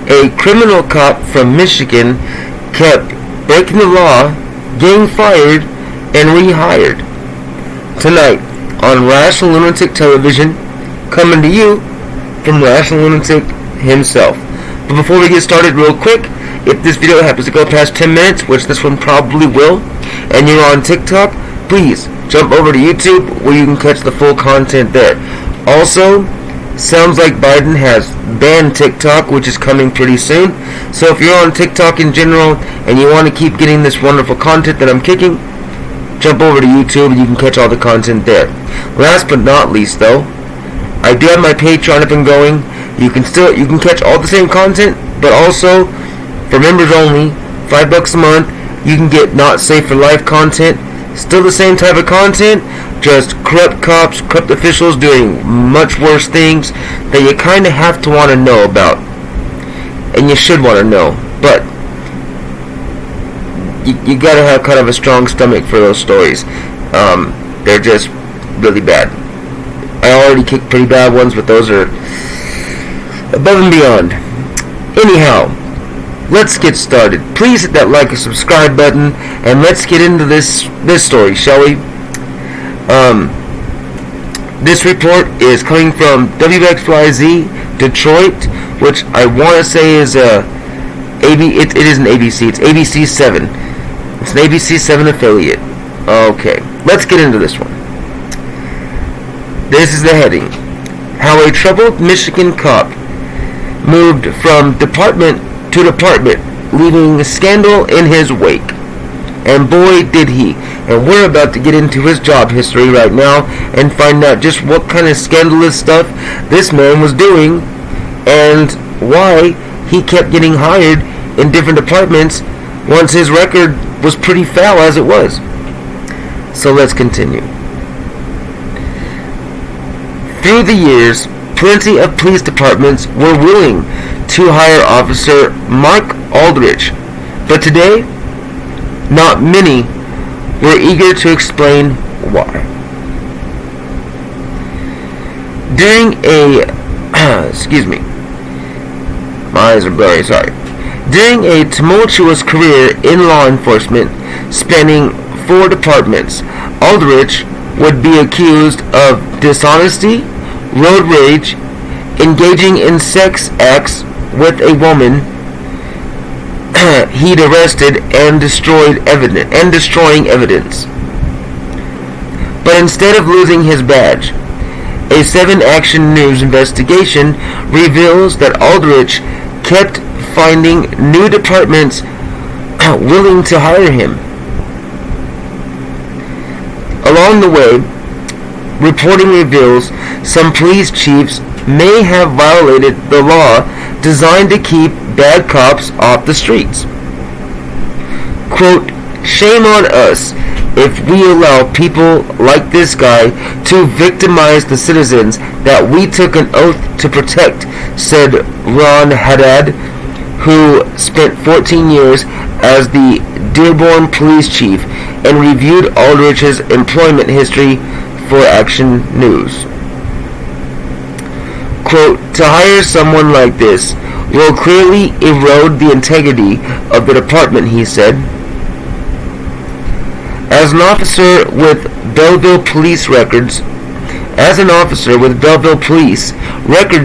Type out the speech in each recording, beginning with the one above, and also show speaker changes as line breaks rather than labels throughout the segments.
A criminal cop from Michigan kept breaking the law, getting fired, and rehired. Tonight on Rational Lunatic Television, coming to you from Rational Lunatic himself. But before we get started, real quick, if this video happens to go past 10 minutes, which this one probably will, and you're on TikTok, please jump over to YouTube where you can catch the full content there. Also, sounds like Biden has banned TikTok, which is coming pretty soon. So if you're on TikTok in general and you want to keep getting this wonderful content that I'm kicking, jump over to YouTube and you can catch all the content there. Last but not least, though, I do have my Patreon up and going. You can catch all the same content, but also for members only, $5 a month, you can get Not Safe for Life content. Still the same type of content, just corrupt cops, corrupt officials doing much worse things that you kind of have to want to know about. And you should want to know. But you gotta have kind of a strong stomach for those stories. They're just really bad. I already kicked pretty bad ones, but those are above and beyond. Anyhow, let's get started. Please hit that like and subscribe button, and let's get into this story, shall we? This report is coming from WXYZ Detroit, which I want to say is it is an ABC. It's ABC 7. It's an ABC 7 affiliate. Okay, let's get into this one. This is the heading: How a troubled Michigan cop moved from department to department, leaving scandal in his wake. And boy did he. And we're about to get into his job history right now and find out just what kind of scandalous stuff this man was doing and why he kept getting hired in different departments once his record was pretty foul as it was. So let's continue. Through the years, plenty of police departments were willing to hire Officer Mark Aldrich, but today, not many were eager to explain why. During excuse me, my eyes are blurry, sorry. During a tumultuous career in law enforcement, spanning 4 departments, Aldrich would be accused of dishonesty, road rage, engaging in sex acts with a woman he'd arrested, and destroying evidence. But instead of losing his badge, a 7 Action News investigation reveals that Aldrich kept finding new departments willing to hire him. Along the way, reporting reveals some police chiefs may have violated the law designed to keep bad cops off the streets. Quote, "Shame on us if we allow people like this guy to victimize the citizens that we took an oath to protect," said Ron Haddad, who spent 14 years as the Dearborn police chief and reviewed Aldrich's employment history for Action News. Quote, "To hire someone like this will clearly erode the integrity of the department," he said. As an officer with Belleville Police records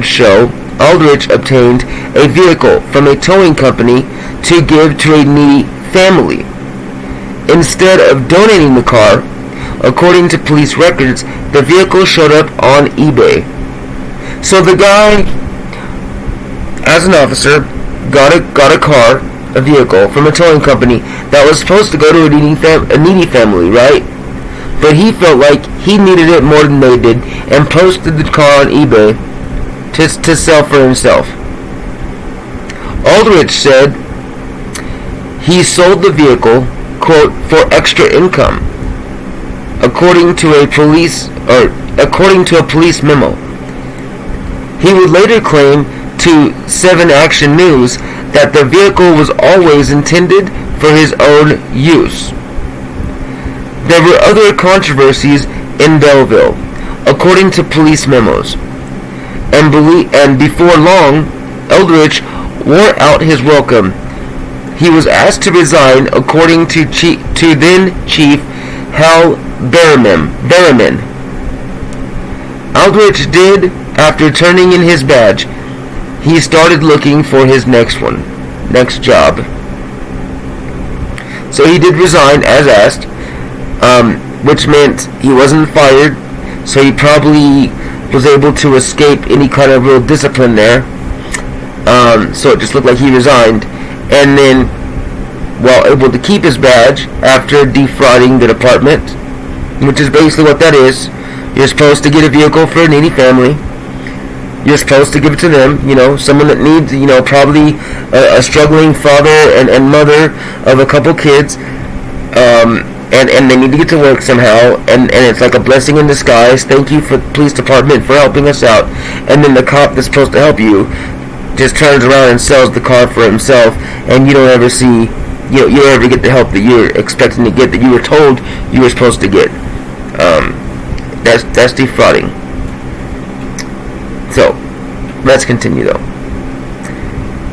show, Aldrich obtained a vehicle from a towing company to give to a needy family. Instead of donating the car, according to police records, the vehicle showed up on eBay. So the guy, as an officer, got a vehicle from a towing company that was supposed to go to a needy family, right? But he felt like he needed it more than they did and posted the car on eBay to sell for himself. Aldrich said he sold the vehicle, quote, "for extra income," according to a police memo. He would later claim to 7 Action News that the vehicle was always intended for his own use. There were other controversies in Belleville, according to police memos, and before long, Aldrich wore out his welcome. He was asked to resign, according to then Chief Hal Berryman. Aldrich did. After turning in his badge, he started looking for his next job. So he did resign as asked, which meant he wasn't fired, so he probably was able to escape any kind of real discipline there. So it just looked like he resigned, and then, while able to keep his badge after defrauding the department, which is basically what that is. You're supposed to get a vehicle for a needy family. You're supposed to give it to them, someone that needs, probably a struggling father and mother of a couple kids, and they need to get to work somehow, and it's like a blessing in disguise. Thank you for the police department for helping us out. And then the cop that's supposed to help you just turns around and sells the car for himself, and you don't ever get the help that you're expecting to get, that you were told you were supposed to get. That's defrauding. So, let's continue though.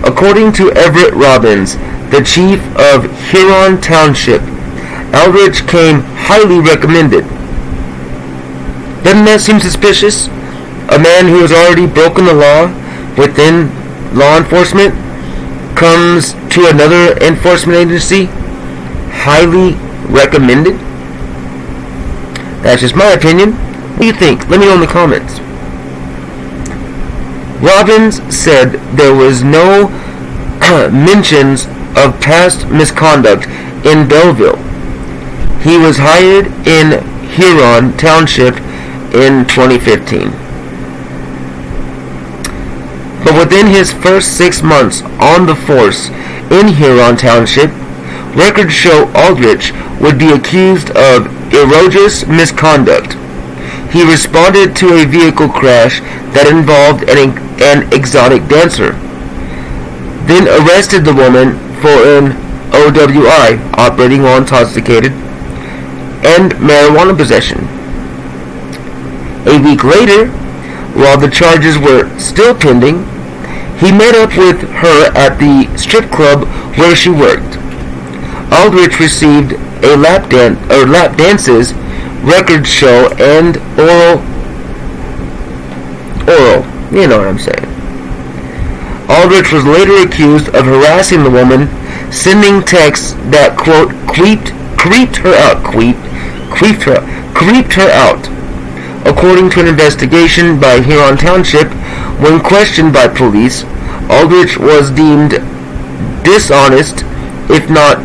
According to Everett Robbins, the chief of Huron Township, Aldrich came highly recommended. Doesn't that seem suspicious? A man who has already broken the law within law enforcement comes to another enforcement agency highly recommended? That's just my opinion. What do you think? Let me know in the comments. Robbins said there was no mentions of past misconduct in Belleville. He was hired in Huron Township in 2015. But within his first 6 months on the force in Huron Township, records show Aldrich would be accused of egregious misconduct. He responded to a vehicle crash that involved an exotic dancer, then arrested the woman for an OWI, operating while intoxicated, and marijuana possession. A week later, while the charges were still pending, he met up with her at the strip club where she worked. Aldrich received a lap dances, records show, and oral, you know what I'm saying. Aldrich was later accused of harassing the woman, sending texts that, quote, creeped her out. According to an investigation by Huron Township, when questioned by police, Aldrich was deemed dishonest, if not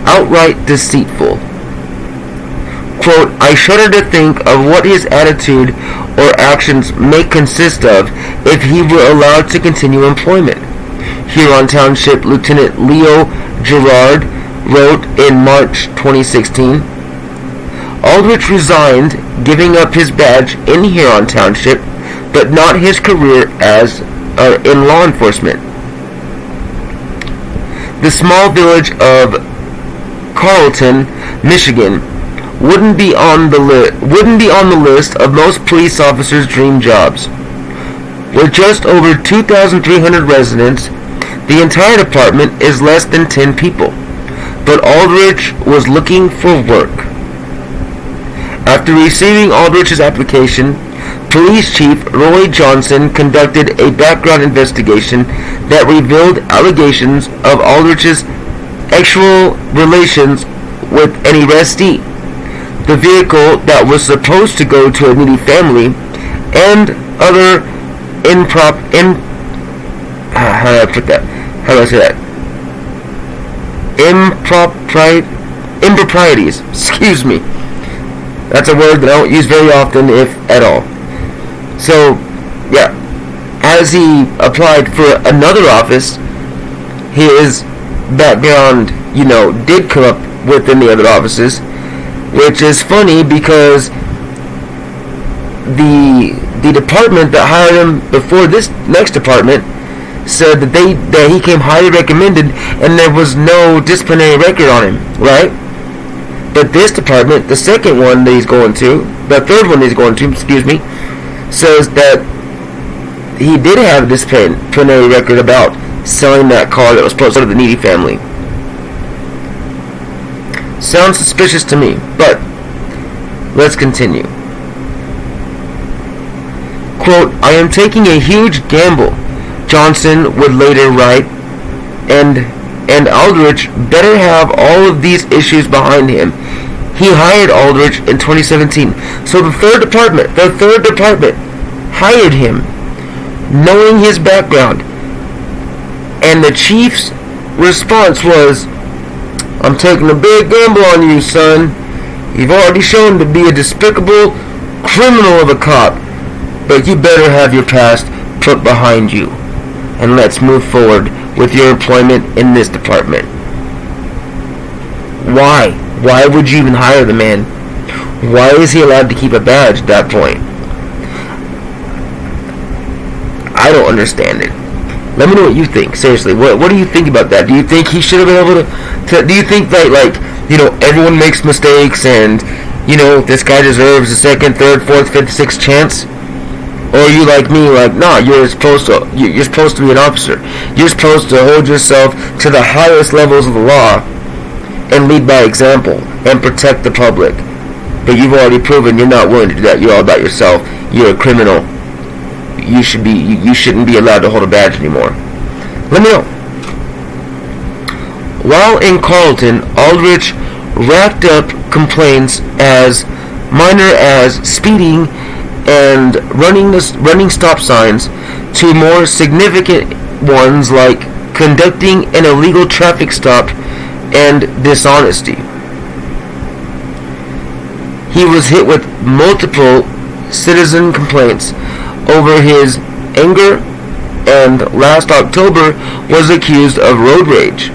outright deceitful. Quote, I shudder to think of what his attitude or actions may consist of if he were allowed to continue employment, Huron Township Lieutenant Leo Gerard wrote in March 2016. Aldrich resigned, giving up his badge in Huron Township, but not his career in law enforcement. The small village of Carlton, Michigan, wouldn't be on the list of most police officers' dream jobs. With just over 2,300 residents, the entire department is less than 10 people, but Aldrich was looking for work. After receiving Aldrich's application, Police Chief Roy Johnson conducted a background investigation that revealed allegations of Aldrich's sexual relations with an arrestee, the vehicle that was supposed to go to a needy family, and other improprieties. Excuse me. That's a word that I don't use very often, if at all. So, yeah, as he applied for another office, his background, did come up within the other offices, which is funny because the department that hired him before this next department said that he came highly recommended and there was no disciplinary record on him, right? But this department, the second one that he's going to, the third one he's going to, says that he did have a disciplinary record about selling that car that was supposed to go to the needy family. Sounds suspicious to me, but let's continue. Quote, I am taking a huge gamble, Johnson would later write, and Aldrich better have all of these issues behind him. He hired Aldrich in 2017. So the third department hired him, knowing his background. And the chief's response was, I'm taking a big gamble on you, son. You've already shown to be a despicable criminal of a cop, but you better have your past put behind you. And let's move forward with your employment in this department. Why? Why would you even hire the man? Why is he allowed to keep a badge at that point? I don't understand it. Let me know what you think. Seriously, what do you think about that? Do you think he should have been able to do you think that, like, you know, everyone makes mistakes and, you know, this guy deserves a second, third, fourth, fifth, sixth chance? Or are you like me, like, nah, you're supposed to be an officer. You're supposed to hold yourself to the highest levels of the law and lead by example and protect the public. But you've already proven you're not willing to do that. You're all about yourself. You're a criminal. You shouldn't be allowed to hold a badge anymore. Let me know. While in Carlton, Aldrich racked up complaints as minor as speeding and running stop signs to more significant ones like conducting an illegal traffic stop and dishonesty. He was hit with multiple citizen complaints over his anger, and last October was accused of road rage.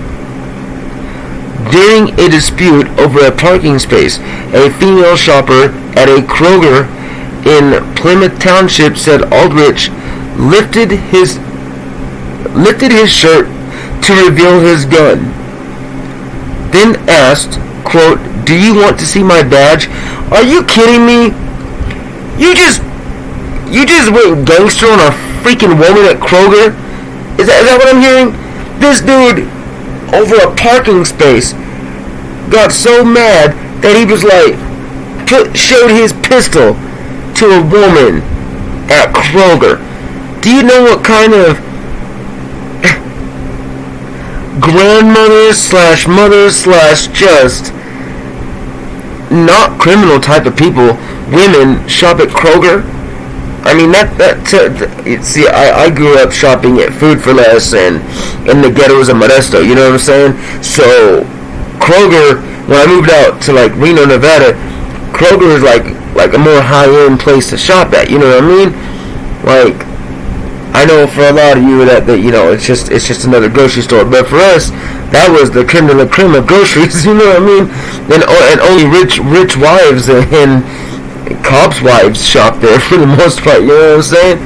During a dispute over a parking space, a female shopper at a Kroger in Plymouth Township said Aldrich lifted his shirt to reveal his gun, then asked, quote, do you want to see my badge? Are you kidding me? You just went gangster on a freaking woman at Kroger? Is that what I'm hearing? This dude, over a parking space, got so mad that he was like, showed his pistol to a woman at Kroger. Do you know what kind of grandmother / mother / just not criminal type of people, women, shop at Kroger? I mean, see, I grew up shopping at Food for Less and in the ghettos of Modesto, you know what I'm saying? So, Kroger, when I moved out to, like, Reno, Nevada, Kroger is like a more high-end place to shop at, you know what I mean? Like, I know for a lot of you that you know, it's just another grocery store, but for us, that was the creme de la creme of groceries, you know what I mean? And only rich wives and cops' wives shop there for the most part, you know what I'm saying?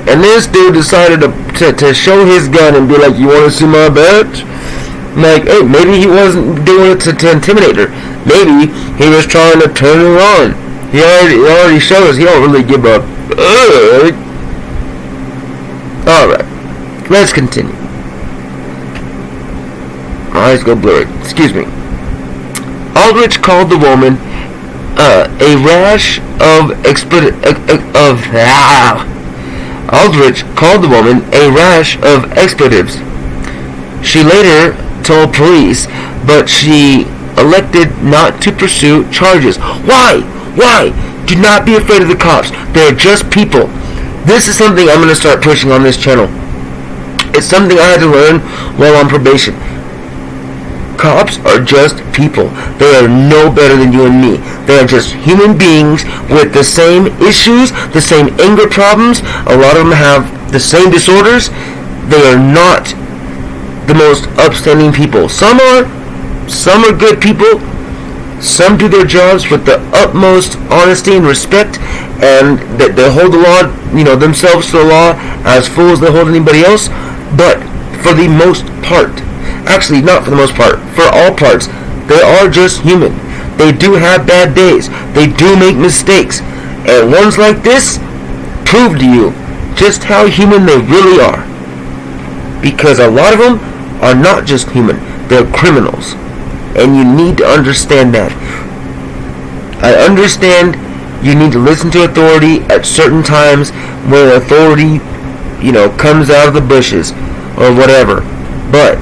And this dude decided to show his gun and be like, you want to see my badge? Like, hey, maybe he wasn't doing it to intimidate her. Maybe he was trying to turn her on. He already shows he don't really give a Alright, let's continue. My eyes go blurry. Excuse me. Aldrich called the woman a rash of Aldrich called the woman a rash of expletives. She later told police, but she elected not to pursue charges. Why? Do not be afraid of the cops. They're just people. This is something I'm going to start pushing on this channel. It's something I had to learn while on probation. Cops are just people. They are no better than you and me. They are just human beings with the same issues, the same anger problems. A lot of them have the same disorders. They are not the most upstanding people. Some are good people. Some do their jobs with the utmost honesty and respect, and they hold the law, you know, themselves to the law as full as they hold anybody else. But for the most part, actually not for the most part, for all parts, they are just human. They do have bad days. They do make mistakes. And ones like this prove to you just how human they really are. because a lot of them are not just human, they're criminals. And you need to understand that. I understand you need to listen to authority at certain times when authority, comes out of the bushes or whatever. But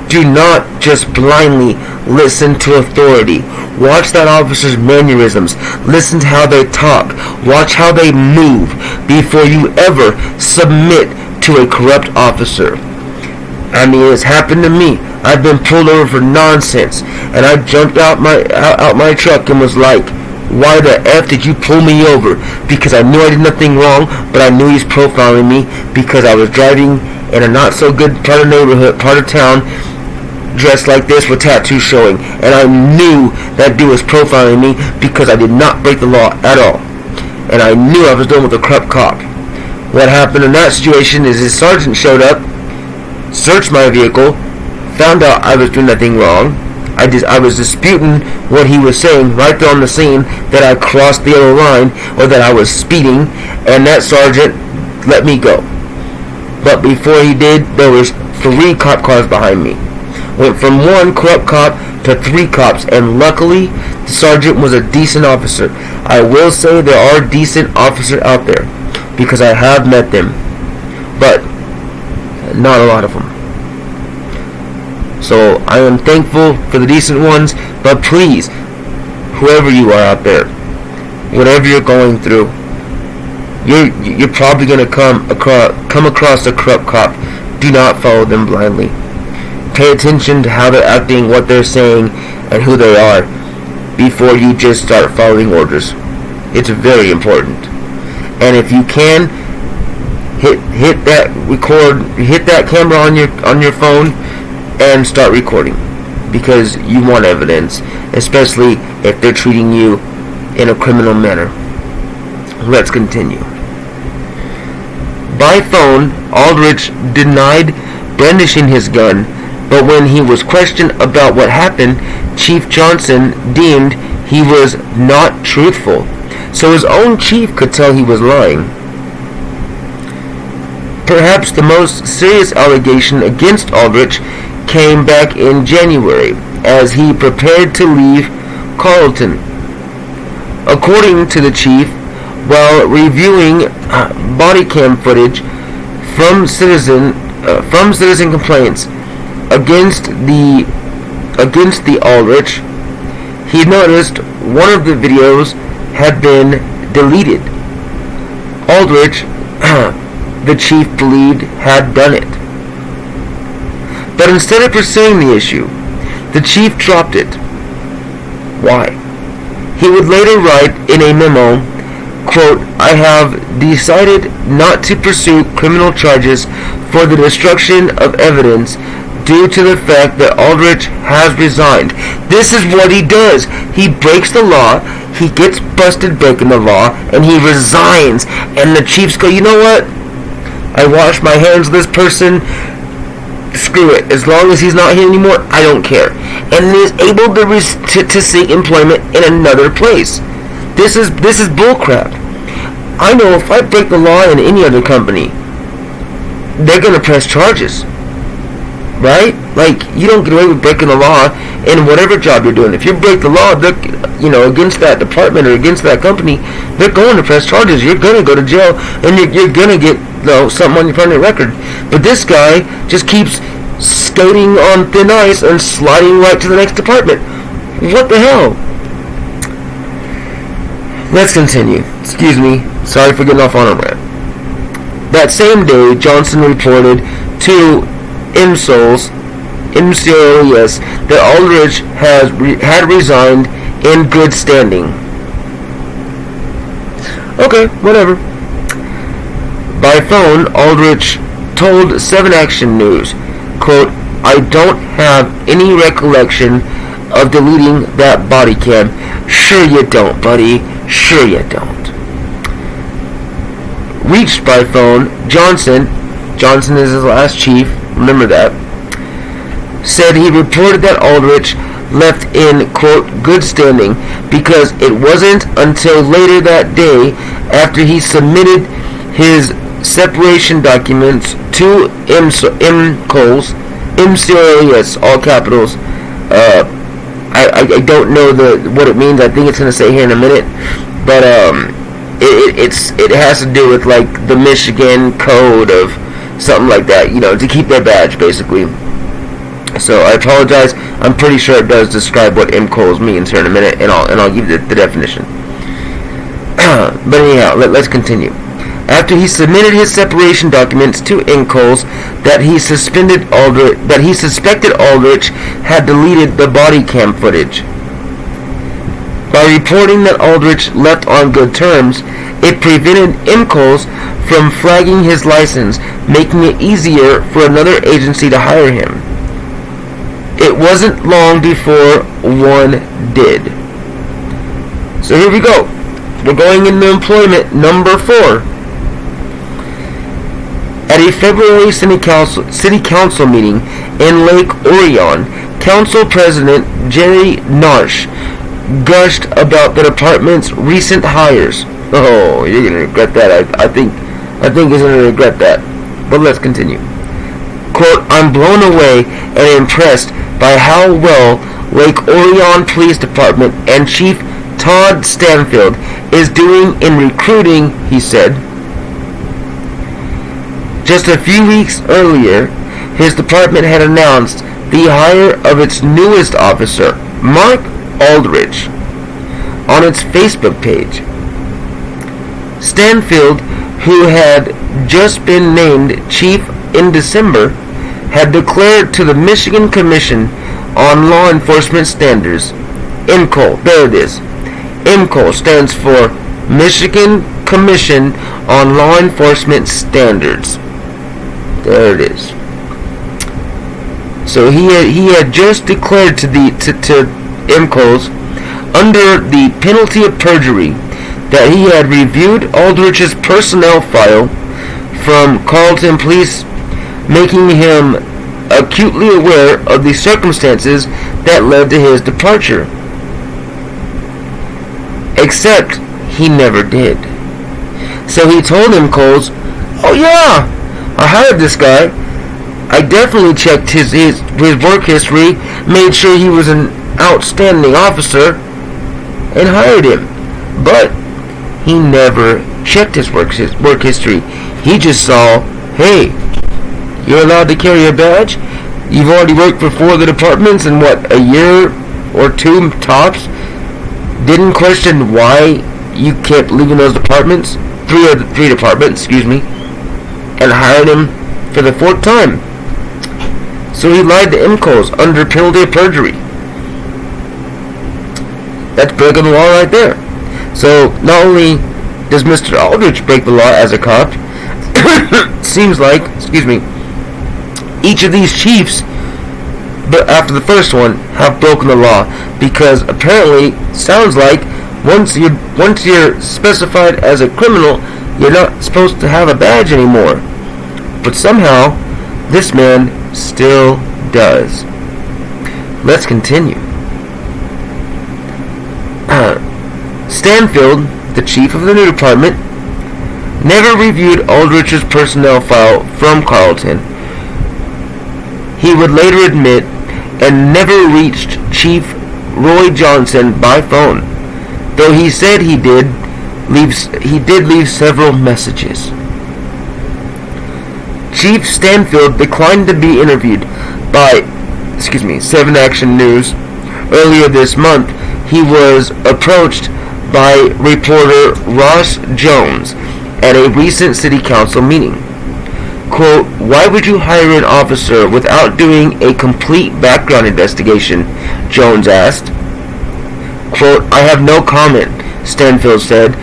do not just blindly listen to authority. Watch that officer's mannerisms. Listen to how they talk. Watch how they move before you ever submit to a corrupt officer. I mean, it's happened to me. I've been pulled over for nonsense, and I jumped out my truck and was like, "Why the F did you pull me over?" Because I knew I did nothing wrong, but I knew he was profiling me because I was driving in a not so good part of town, dressed like this with tattoos showing, and I knew that dude was profiling me because I did not break the law at all, and I knew I was dealing with a corrupt cop. What happened in that situation is his sergeant showed up, searched my vehicle, found out I was doing nothing wrong. I was disputing what he was saying right there on the scene, that I crossed the yellow line or that I was speeding, and that sergeant let me go. But before he did, there was 3 cop cars behind me. Went from 1 corrupt cop to 3 cops, and luckily the sergeant was a decent officer. I will say there are decent officers out there because I have met them, but not a lot of them. So I am thankful for the decent ones, but please, whoever you are out there, whatever you're going through, you're probably going to come across a corrupt cop. Do not follow them blindly. Pay attention to how they're acting, what they're saying, and who they are before you just start following orders. It's very important. And if you can, hit that camera on your phone and start recording, because you want evidence, especially if they're treating you in a criminal manner. Let's continue. By phone, Aldrich denied brandishing his gun, but when he was questioned about what happened, Chief Johnson deemed he was not truthful, so his own chief could tell he was lying. Perhaps the most serious allegation against Aldrich came back in January as he prepared to leave Carlton. According to the chief, while reviewing body cam footage from citizen complaints against the Aldrich, he noticed one of the videos had been deleted. Aldrich, the chief believed, had done it. But instead of pursuing the issue, the chief dropped it. Why? He would later write in a memo, quote, "I have decided not to pursue criminal charges for the destruction of evidence due to the fact that Aldrich has resigned." This is what he does. He breaks the law, he gets busted breaking the law, and he resigns. And the chiefs go, "You know what? I wash my hands of this person. Screw it. As long as he's not here anymore, I don't care." And is able to seek employment in another place. This is bullcrap. I know if I break the law in any other company, they're going to press charges. Right? Like, you don't get away with breaking the law in whatever job you're doing. If you break the law, against that department or against that company, they're going to press charges. You're going to go to jail, and you're going to get something on your front record. But this guy just keeps skating on thin ice and sliding right to the next department. What the hell? Let's continue. Excuse me. Sorry for getting off on a rant. That same day, Johnson reported to MCOLES that Aldrich had resigned in good standing. Okay, whatever. By phone, Aldrich told 7 Action News, quote, "I don't have any recollection of deleting that body cam." Sure you don't, buddy. Sure you don't. Reached by phone, Johnson is his last chief, remember that, said he reported that Aldrich left in, quote, "good standing," because it wasn't until later that day, after he submitted his separation documents to MCOLES, all capitals. I don't know what it means. I think it's going to say here in a minute, but it has to do with like the Michigan code of something like that, to keep their badge basically. So I apologize. I'm pretty sure it does describe what MCOLES means here in a minute, and I'll give you the definition. But anyhow, let's continue. After he submitted his separation documents to MCOLES that he suspected Aldrich had deleted the body cam footage. By reporting that Aldrich left on good terms, it prevented MCOLES from flagging his license, making it easier for another agency to hire him. It wasn't long before one did. So here we go. We're going into employment number 4. At a February City Council meeting in Lake Orion, Council President Jerry Narsh gushed about the department's recent hires. Oh, you're gonna regret that. I think he's gonna regret that. But let's continue. Quote, I'm blown away and impressed by how well Lake Orion Police Department and Chief Todd Stanfield is doing in recruiting, he said. Just a few weeks earlier, his department had announced the hire of its newest officer, Mark Aldrich, on its Facebook page. Stanfield, who had just been named chief in December, had declared to the Michigan Commission on Law Enforcement Standards, MCOL, there it is. MCOL stands for Michigan Commission on Law Enforcement Standards. There it is. So he had just declared to MCOLES under the penalty of perjury that he had reviewed Aldrich's personnel file from Carleton Police, making him acutely aware of the circumstances that led to his departure. Except he never did. So he told MCOLES, oh yeah, I hired this guy. I definitely checked his work history, made sure he was an outstanding officer, and hired him. But he never checked his work history. He just saw, hey, you're allowed to carry a badge. You've already worked for 4 of the departments in a year or 2 tops. Didn't question why you kept leaving those departments, 3 departments, and hired him for the 4th time. So he lied to MCOLES under penalty of perjury. That's breaking the law right there. So not only does Mr. Aldrich break the law as a cop, seems like, each of these chiefs, but after the first one, have broken the law, because apparently, sounds like once you're specified as a criminal, you're not supposed to have a badge anymore. But somehow, this man still does. Let's continue. Stanfield, the chief of the new department, never reviewed Aldrich's personnel file from Carleton. He would later admit, and never reached Chief Roy Johnson by phone, though he said he did leave several messages. Chief Stanfield declined to be interviewed by 7 Action News. Earlier this month, he was approached by reporter Ross Jones at a recent city council meeting. Quote, why would you hire an officer without doing a complete background investigation? Jones asked. Quote, I have no comment, Stanfield said,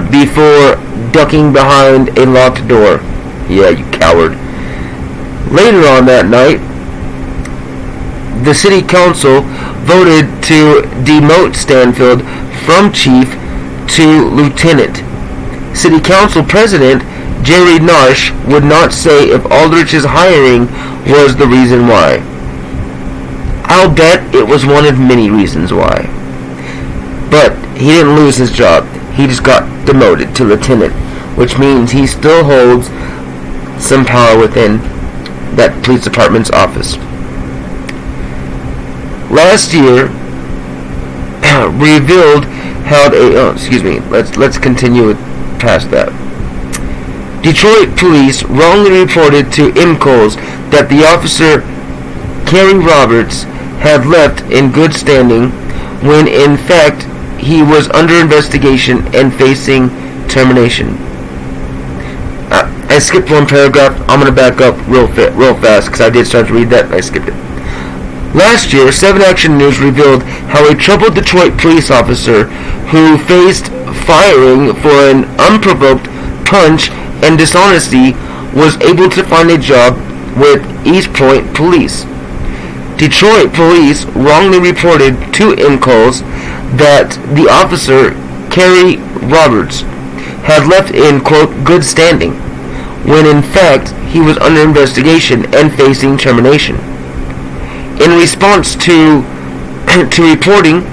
before ducking behind a locked door. Yeah, you coward. Later on that night, the city council voted to demote Stanfield from chief to lieutenant. City council president Jerry Narsh would not say if Aldrich's hiring was the reason why. I'll bet it was one of many reasons why. But he didn't lose his job. He just got demoted to lieutenant. which means he still holds some power within that police department's office. Last year, revealed held let's continue past that. Detroit police wrongly reported to IMCOs that the officer Kerry Roberts had left in good standing when in fact he was under investigation and facing termination. I skipped one paragraph. I'm going to back up real fast because I did start to read that and I skipped it. Last year, 7 Action News revealed how a troubled Detroit police officer who faced firing for an unprovoked punch and dishonesty was able to find a job with East Point Police. Detroit police wrongly reported to IMCOs that the officer, Kerry Roberts, had left in, quote, good standing, when in fact he was under investigation and facing termination. In response to reporting,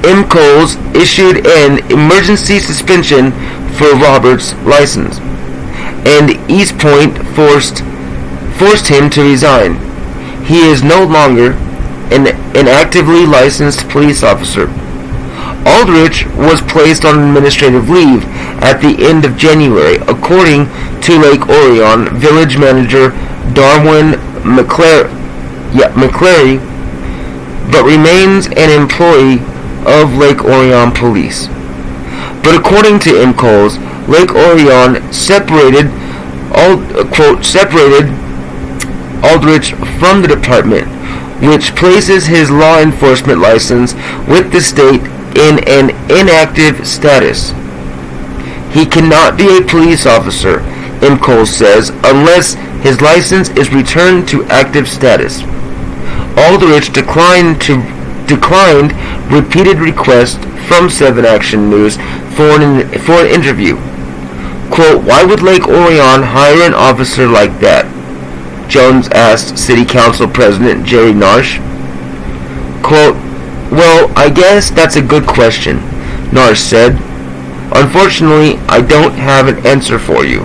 IMCOs issued an emergency suspension for Roberts' license, and East Point forced him to resign. He is no longer an actively licensed police officer. Aldrich was placed on administrative leave at the end of January, according to Lake Orion village manager Darwin McClary, but remains an employee of Lake Orion Police. But according to IMCOs, Lake Orion separated Aldrich from the department, which places his law enforcement license with the state in an inactive status. He cannot be a police officer, IMCOs says, unless his license is returned to active status. Aldrich declined repeated requests from 7 Action News for an interview. Quote, why would Lake Orion hire an officer like that? Jones asked City Council President Jerry Narsh. Quote, well, I guess that's a good question, Narsh said. Unfortunately, I don't have an answer for you.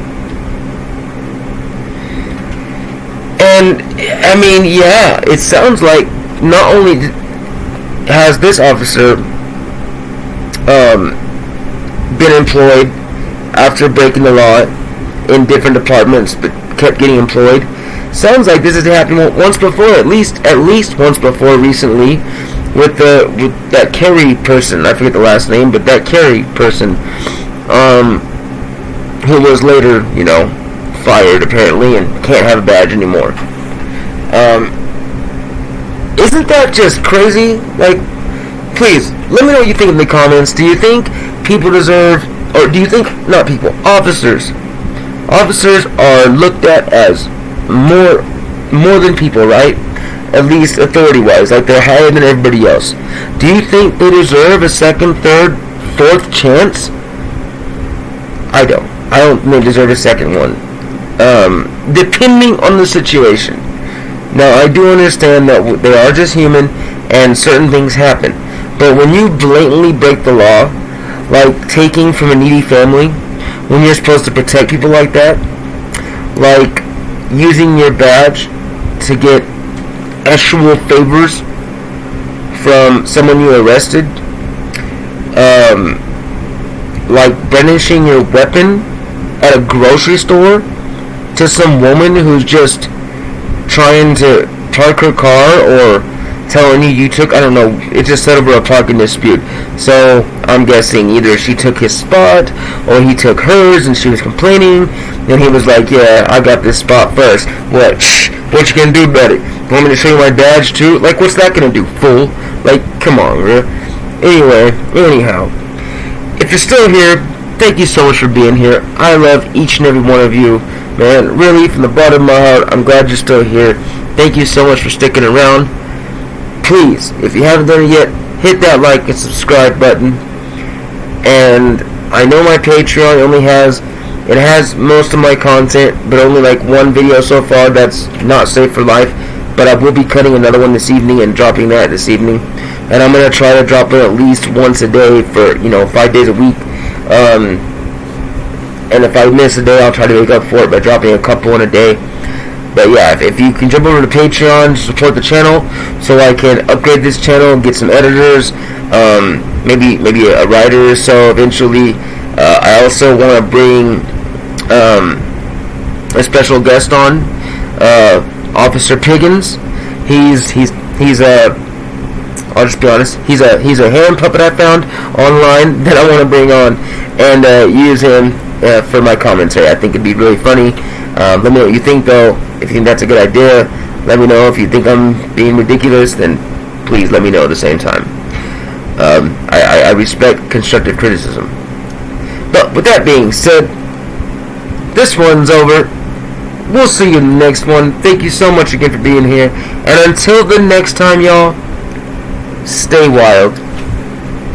And, I mean, yeah, it sounds like not only has this officer been employed after breaking the law in different departments, but kept getting employed. Sounds like this has happened once before, at least once before recently, with that Kerry person. I forget the last name, but that Kerry person, who was later, fired apparently and can't have a badge anymore. Isn't that just crazy? Like, please let me know what you think in the comments. Do you think people deserve, or do you think not people, officers are looked at as more than people, right? At least authority-wise, like they're higher than everybody else. Do you think they deserve a second, third, fourth chance? I don't think they deserve a second one. Depending on the situation. Now, I do understand that they are just human and certain things happen. But when you blatantly break the law, like taking from a needy family, when you're supposed to protect people like that, like using your badge to get actual favors from someone you arrested, like brandishing your weapon at a grocery store to some woman who's just trying to park her car, or telling you took, I don't know, it just set over a parking dispute. So I'm guessing either she took his spot or he took hers and she was complaining, and he was like, yeah, I got this spot first. What you gonna do about it? Want me to show you my badge too? Like, what's that gonna do, fool? Like, come on, bro. Anyhow, if you're still here, thank you so much for being here. I love each and every one of you, man. Really, from the bottom of my heart, I'm glad you're still here. Thank you so much for sticking around. Please, if you haven't done it yet, hit that like and subscribe button. And I know my Patreon it has most of my content, but only like one video so far that's not safe for life. But I will be cutting another one this evening and dropping that this evening. And I'm going to try to drop it at least once a day for, 5 days a week. and if I miss a day, I'll try to make up for it by dropping a couple in a day. But yeah, if you can jump over to Patreon, support the channel, so I can upgrade this channel and get some editors, maybe a writer or so eventually. I also want to bring a special guest on, Officer Piggins. He's a, I'll just be honest, he's a hand puppet I found online that I want to bring on and use him for my commentary. I think it'd be really funny. Let me know what you think, though. If you think that's a good idea, let me know. If you think I'm being ridiculous, then please let me know at the same time. I respect constructive criticism. But with that being said, this one's over. We'll see you in the next one. Thank you so much again for being here. And until the next time, y'all, stay wild.